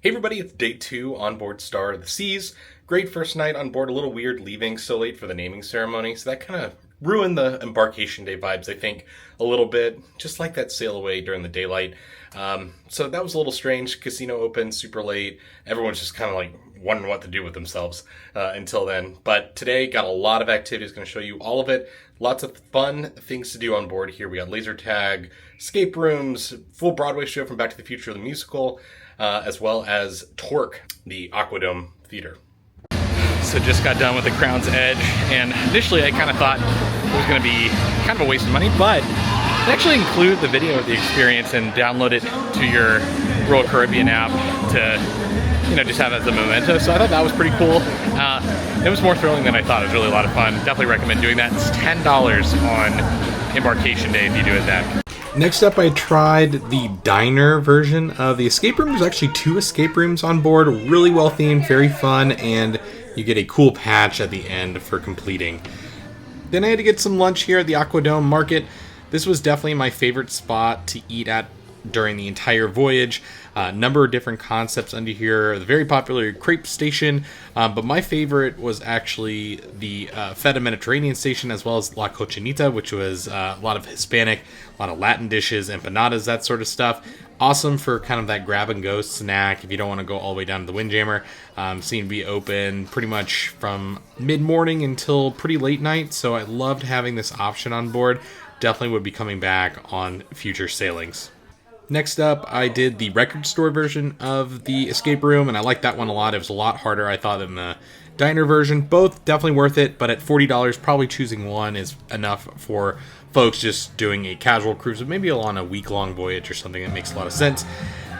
Hey everybody, it's day 2 on board Star of the Seas. Great first night on board, a little weird leaving so late for the naming ceremony, so that kind of ruined the embarkation day vibes, I think, a little bit. Just like that sail away during the daylight. So that was a little strange. Casino opened super late. Everyone's just kind of like wondering what to do with themselves until then. But today, got a lot of activities, going to show you all of it. Lots of fun things to do on board here. We got laser tag, escape rooms, full Broadway show from Back to the Future, the musical, as well as Torque, the Aquadome Theater. So just got done with the Crown's Edge, and initially I kind of thought it was going to be kind of a waste of money, but they actually include the video of the experience and download it to your Royal Caribbean app to, just have it as a memento. So I thought that was pretty cool. It was more thrilling than I thought. It was really a lot of fun. Definitely recommend doing that. It's $10 on embarkation day if you do it then. Next up, I tried the diner version of the escape room. There's actually 2 escape rooms on board, really well themed, very fun, and you get a cool patch at the end for completing. Then I had to get some lunch here at the Aquadome Market. This was definitely my favorite spot to eat at during the entire voyage. A number of different concepts under here. The very popular crepe station, but my favorite was actually the Feta Mediterranean station, as well as La Cochinita, which was a lot of Hispanic, a lot of Latin dishes, empanadas, that sort of stuff. Awesome for kind of that grab-and-go snack if you don't want to go all the way down to the Windjammer. Seemed to be open pretty much from mid-morning until pretty late night, so I loved having this option on board. Definitely would be coming back on future sailings. Next up, I did the record store version of the escape room, and I liked that one a lot. It was a lot harder, I thought, than the diner version. Both definitely worth it, but at $40, probably choosing one is enough for folks just doing a casual cruise, maybe on a week-long voyage or something. That makes a lot of sense.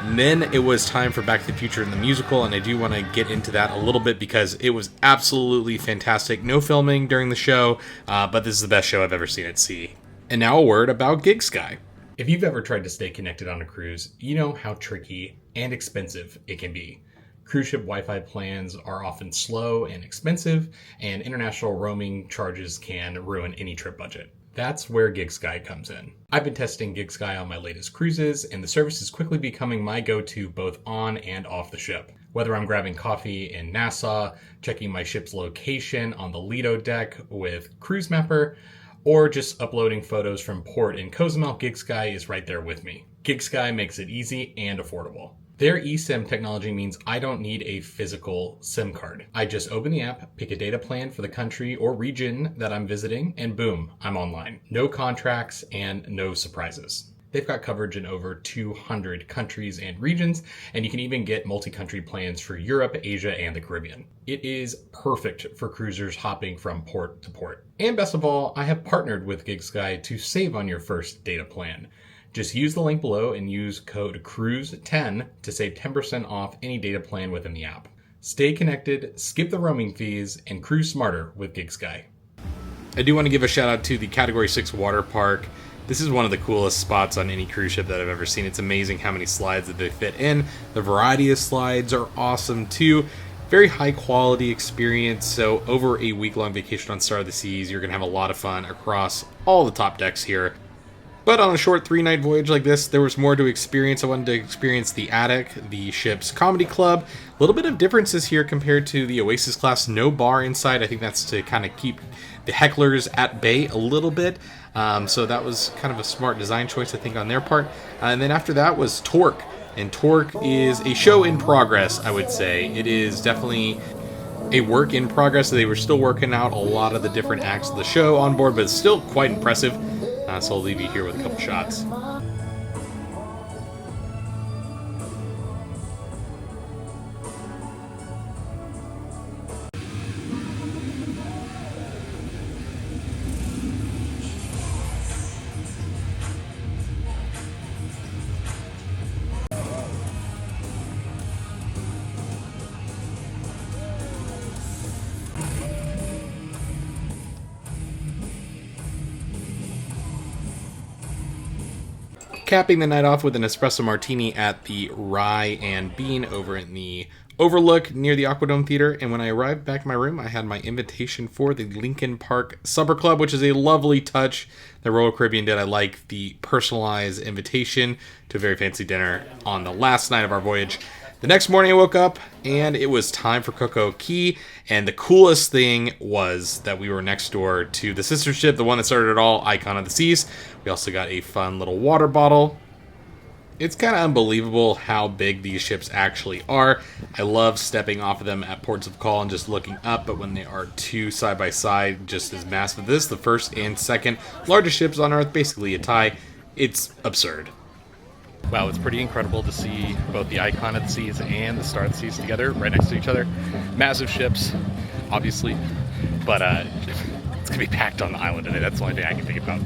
And then it was time for Back to the Future and the musical, and I do want to get into that a little bit because it was absolutely fantastic. No filming during the show, but this is the best show I've ever seen at sea. And now a word about GigSky. If you've ever tried to stay connected on a cruise, you know how tricky and expensive it can be. Cruise ship Wi-Fi plans are often slow and expensive, and international roaming charges can ruin any trip budget. That's where GigSky comes in. I've been testing GigSky on my latest cruises, and the service is quickly becoming my go-to both on and off the ship. Whether I'm grabbing coffee in Nassau, checking my ship's location on the Lido deck with Cruise Mapper, or just uploading photos from port in Cozumel, GigSky is right there with me. GigSky makes it easy and affordable. Their eSIM technology means I don't need a physical SIM card. I just open the app, pick a data plan for the country or region that I'm visiting, and boom, I'm online. No contracts and no surprises. They've got coverage in over 200 countries and regions, and you can even get multi-country plans for Europe, Asia, and the Caribbean. It is perfect for cruisers hopping from port to port. And best of all, I have partnered with GigSky to save on your first data plan. Just use the link below and use code CRUISE10 to save 10% off any data plan within the app. Stay connected, skip the roaming fees, and cruise smarter with GigSky. I do want to give a shout out to the Category 6 water park. This is one of the coolest spots on any cruise ship that I've ever seen. It's amazing how many slides that they fit in. The variety of slides are awesome too. Very high quality experience. So over a week-long vacation on Star of the Seas, you're going to have a lot of fun across all the top decks here. But on a short 3-night voyage like this, there was more to experience. I wanted to experience the attic, the ship's comedy club. A little bit of differences here compared to the Oasis class. No bar inside. I think that's to kind of keep the hecklers at bay a little bit. So that was kind of a smart design choice, I think, on their part. And then after that was Torque. And Torque is a show in progress, I would say. It is definitely a work in progress. They were still working out a lot of the different acts of the show on board, but it's still quite impressive. So I'll leave you here with a couple shots. Capping the night off with an espresso martini at the Rye and Bean over in the Overlook near the Aquadome Theater. And when I arrived back in my room, I had my invitation for the Lincoln Park Supper Club, which is a lovely touch the Royal Caribbean did. I like the personalized invitation to a very fancy dinner on the last night of our voyage. The next morning I woke up and it was time for CocoCay, and the coolest thing was that we were next door to the sister ship, the one that started it all, Icon of the Seas. We also got a fun little water bottle. It's kind of unbelievable how big these ships actually are. I love stepping off of them at ports of call and just looking up, but when they are two side by side, just as massive. This is the first and second largest ships on Earth, basically a tie. It's absurd. Wow, it's pretty incredible to see both the Icon of the Seas and the Star of the Seas together, right next to each other. Massive ships, obviously, but it's going to be packed on the island today. That's the only thing I can think about.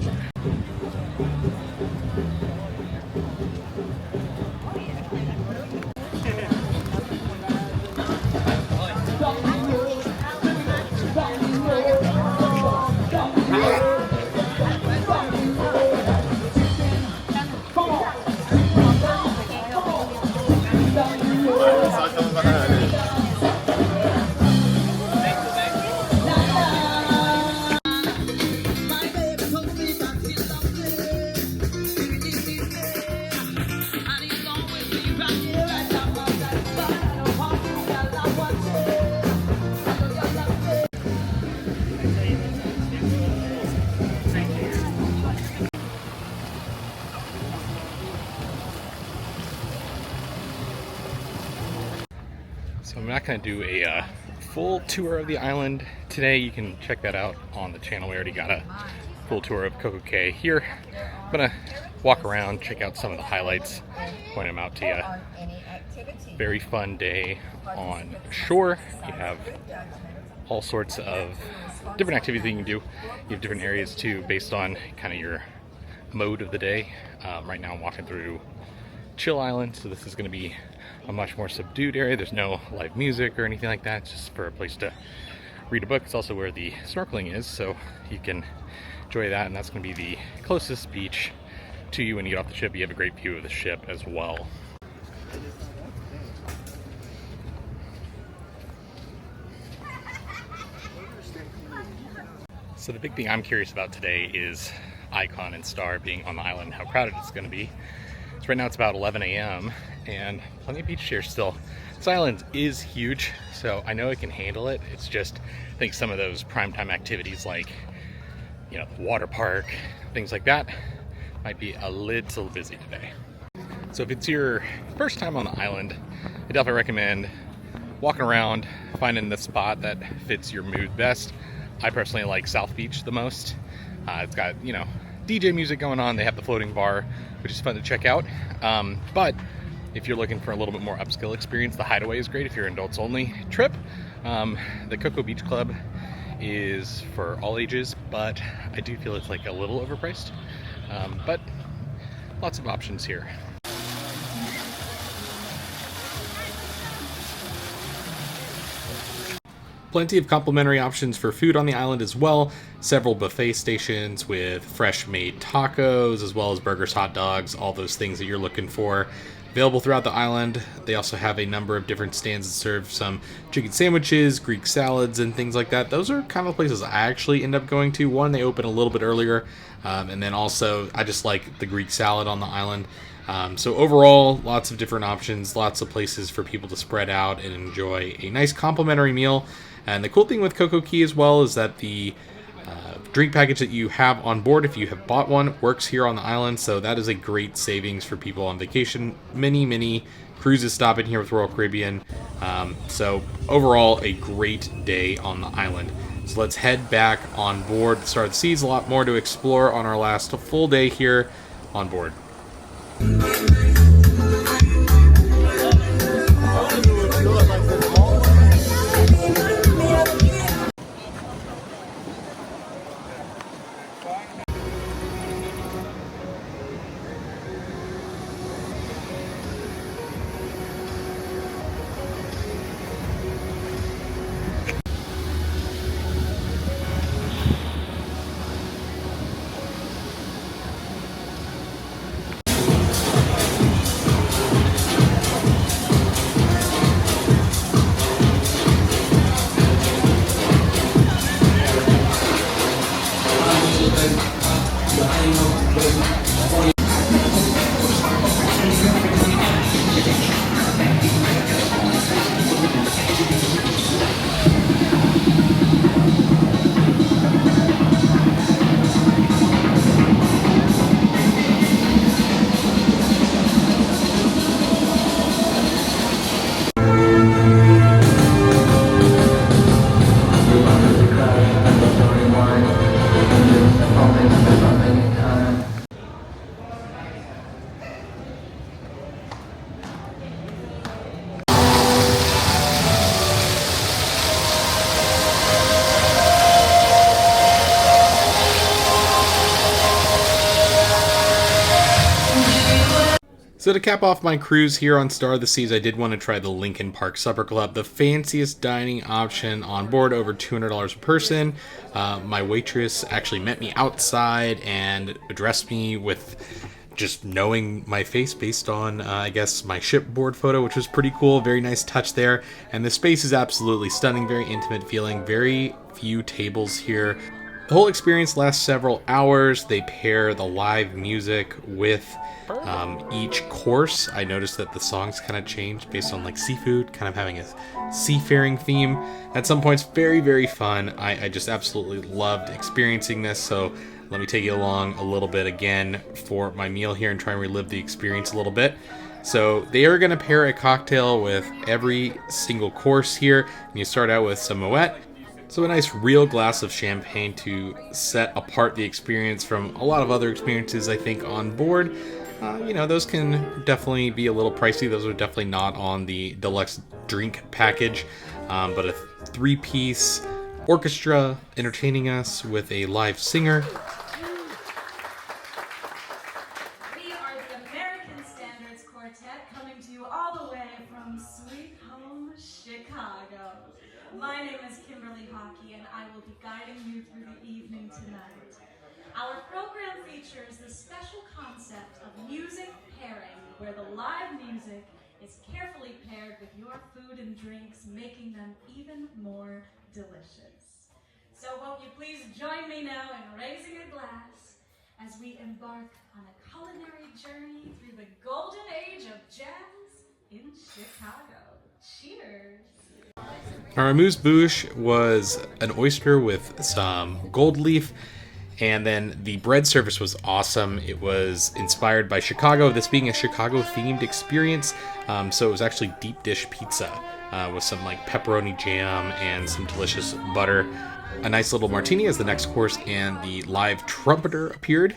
So I'm not going to do a full tour of the island today. You can check that out on the channel. We already got a full tour of CocoCay here. I'm going to walk around, check out some of the highlights, point them out to you. Very fun day on shore. You have all sorts of different activities that you can do. You have different areas too based on kind of your mode of the day. Right now I'm walking through Chill Island, so this is going to be a much more subdued area. There's no live music or anything like that. It's just for a place to read a book. It's also where the snorkeling is, so you can enjoy that, and that's going to be the closest beach to you when you get off the ship. You have a great view of the ship as well. So the big thing I'm curious about today is Icon and Star being on the island, how crowded it's going to be. So right now it's about 11 a.m. and plenty of beach chairs still. This island is huge, so I know it can handle it. It's just, I think some of those primetime activities like, you know, the water park, things like that, might be a little busy today. So if it's your first time on the island, I definitely recommend walking around, finding the spot that fits your mood best. I personally like South Beach the most. It's got, you know, DJ music going on. They have the floating bar, which is fun to check out. But if you're looking for a little bit more upscale experience, the Hideaway is great if you're an adults only trip. The Coco Beach Club is for all ages, but I do feel it's like a little overpriced. But lots of options here. Plenty of complimentary options for food on the island as well. Several buffet stations with fresh made tacos, as well as burgers, hot dogs, all those things that you're looking for. Available throughout the island. They also have a number of different stands that serve some chicken sandwiches, Greek salads, and things like that. Those are kind of the places I actually end up going to. One, they open a little bit earlier, and then also I just like the Greek salad on the island. So overall, lots of different options, lots of places for people to spread out and enjoy a nice complimentary meal. And the cool thing with CocoCay as well is that the drink package that you have on board, if you have bought one, works here on the island. So that is a great savings for people on vacation. Many cruises stop in here with Royal Caribbean. So overall, a great day on the island. So let's head back on board the Star of the Seas. A lot more to explore on our last full day here on board. So to cap off my cruise here on Star of the Seas, I did want to try the Lincoln Park Supper Club, the fanciest dining option on board, over $200 a person. My waitress actually met me outside and addressed me with just knowing my face based on, I guess, my shipboard photo, which was pretty cool. Very nice touch there. And the space is absolutely stunning, very intimate feeling, very few tables here. The whole experience lasts several hours. They pair the live music with each course. I noticed that the songs kind of changed based on like seafood, kind of having a seafaring theme. At some points, very, very fun. I just absolutely loved experiencing this. So let me take you along a little bit again for my meal here and try and relive the experience a little bit. So they are going to pair a cocktail with every single course here. And you start out with some Moet. So a nice real glass of champagne to set apart the experience from a lot of other experiences, I think, on board. Those can definitely be a little pricey. Those are definitely not on the deluxe drink package. But a 3-piece orchestra entertaining us with a live singer. We are the American Standards Quartet, coming to you all the way from Sweet Home, Chicago. My name is Kimberly Hockey, and I will be guiding you through the evening tonight. Our program features the special concept of music pairing, where the live music is carefully paired with your food and drinks, making them even more delicious. So won't you please join me now in raising a glass as we embark on a culinary journey through the golden age of jazz in Chicago. Cheers! Our amuse-bouche was an oyster with some gold leaf, and then the bread service was awesome. It was inspired by Chicago, this being a Chicago-themed experience, so it was actually deep dish pizza with some like pepperoni jam and some delicious butter. A nice little martini as the next course, and the live trumpeter appeared.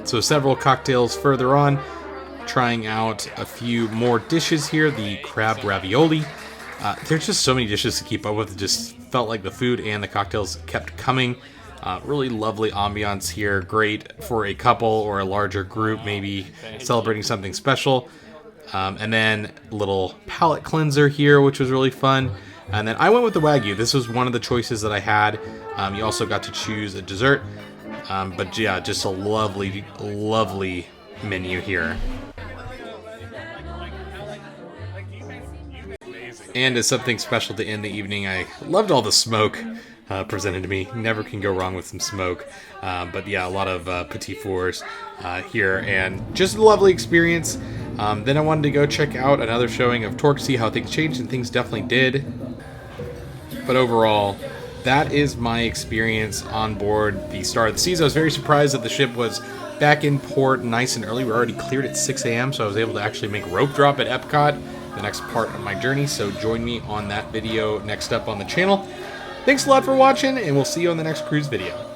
So several cocktails further on, trying out a few more dishes here. The crab ravioli. There's just so many dishes to keep up with. It just felt like the food and the cocktails kept coming. Really lovely ambiance here. Great for a couple or a larger group, maybe celebrating something special. And then a little palate cleanser here, which was really fun. And then I went with the Wagyu. This was one of the choices that I had. You also got to choose a dessert. But yeah, just a lovely, lovely menu here. And as something special to end the evening, I loved all the smoke presented to me. Never can go wrong with some smoke. But yeah, a lot of petit fours here, and just a lovely experience. Then I wanted to go check out another showing of Torque, see how things changed, and things definitely did. But overall, that is my experience on board the Star of the Seas. I was very surprised that the ship was back in port nice and early. We're already cleared at 6 a.m., so I was able to actually make rope drop at Epcot, the next part of my journey. So join me on that video next up on the channel. Thanks a lot for watching, and we'll see you on the next cruise video.